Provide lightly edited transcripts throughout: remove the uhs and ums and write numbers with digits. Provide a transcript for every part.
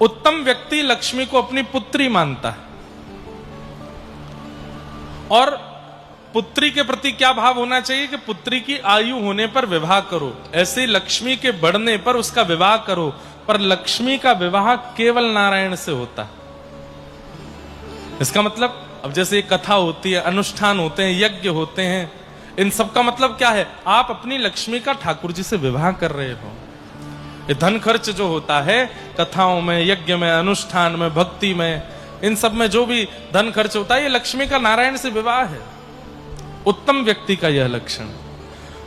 उत्तम व्यक्ति लक्ष्मी को अपनी पुत्री मानता है और पुत्री के प्रति क्या भाव होना चाहिए कि पुत्री की आयु होने पर विवाह करो, ऐसे लक्ष्मी के बढ़ने पर उसका विवाह करो। पर लक्ष्मी का विवाह केवल नारायण से होता है। इसका मतलब अब जैसे कथा होती है, अनुष्ठान होते हैं, यज्ञ होते हैं, इन सब का मतलब क्या है? आप अपनी लक्ष्मी का ठाकुर जी से विवाह कर रहे हो। ये धन खर्च जो होता है कथाओं में, यज्ञ में, अनुष्ठान में, भक्ति में, इन सब में जो भी धन खर्च होता है, ये लक्ष्मी का नारायण से विवाह है। उत्तम व्यक्ति का यह लक्षण।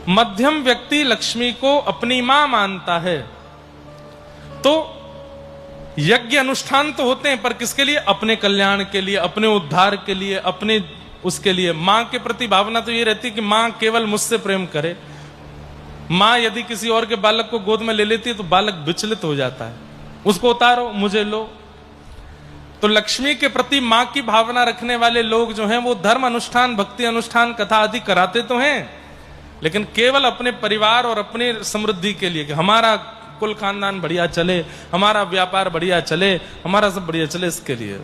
मध्यम व्यक्ति लक्ष्मी को अपनी मां मानता है। तो यज्ञ अनुष्ठान तो होते हैं, पर किसके लिए? अपने कल्याण के लिए, अपने उद्धार के लिए, अपने उसके लिए। मां के प्रति भावना तो ये रहती है कि मां केवल मुझसे प्रेम करे। मां यदि किसी और के बालक को गोद में ले लेती है तो बालक विचलित हो जाता है, उसको उतारो, मुझे लो। तो लक्ष्मी के प्रति मां की भावना रखने वाले लोग जो हैं वो धर्म अनुष्ठान, भक्ति अनुष्ठान, कथा आदि कराते तो हैं, लेकिन केवल अपने परिवार और अपनी समृद्धि के लिए कि हमारा कुल खानदान बढ़िया चले, हमारा व्यापार बढ़िया चले, हमारा सब बढ़िया चले, इसके लिए।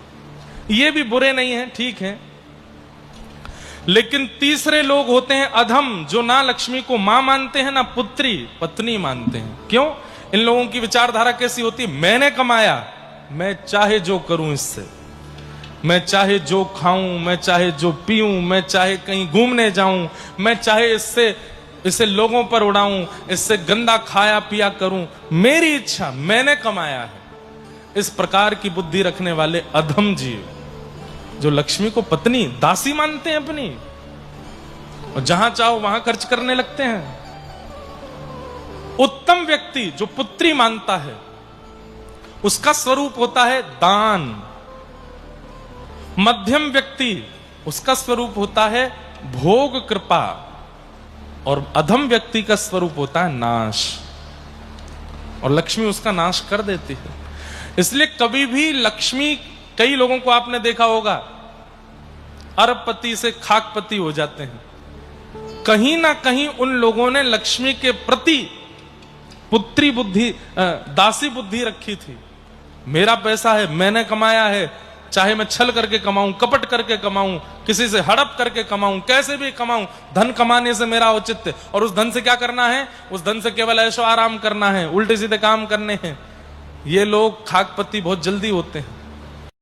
ये भी बुरे नहीं है, ठीक है। लेकिन तीसरे लोग होते हैं अधम, जो ना लक्ष्मी को मां मानते हैं, ना पुत्री पत्नी मानते हैं। क्यों? इन लोगों की विचारधारा कैसी होती है? मैंने कमाया, मैं चाहे जो करूं इससे, मैं चाहे जो खाऊं, मैं चाहे जो पीऊं, मैं चाहे कहीं घूमने जाऊं, मैं चाहे इससे लोगों पर उड़ाऊं, इससे गंदा खाया पिया करूं, मेरी इच्छा, मैंने कमाया है। इस प्रकार की बुद्धि रखने वाले अधम जीव जो लक्ष्मी को पत्नी, दासी मानते हैं अपनी, और जहां चाहो वहां खर्च करने लगते हैं। उत्तम व्यक्ति जो पुत्री मानता है, उसका स्वरूप होता है दान। मध्यम व्यक्ति, उसका स्वरूप होता है भोग कृपा, और अधम व्यक्ति का स्वरूप होता है नाश, और लक्ष्मी उसका नाश कर देती है। इसलिए कभी भी लक्ष्मी, कई लोगों को आपने देखा होगा अरबपति से खाकपति हो जाते हैं। कहीं ना कहीं उन लोगों ने लक्ष्मी के प्रति पुत्री बुद्धि, दासी बुद्धि रखी थी। मेरा पैसा है, मैंने कमाया है, चाहे मैं छल करके कमाऊं, कपट करके कमाऊं, किसी से हड़प करके कमाऊं, कैसे भी कमाऊं, धन कमाने से मेरा औचित्य। और उस धन से क्या करना है? उस धन से केवल ऐशो आराम करना है, उल्टे सीधे काम करने हैं। ये लोग खाकपति बहुत जल्दी होते हैं।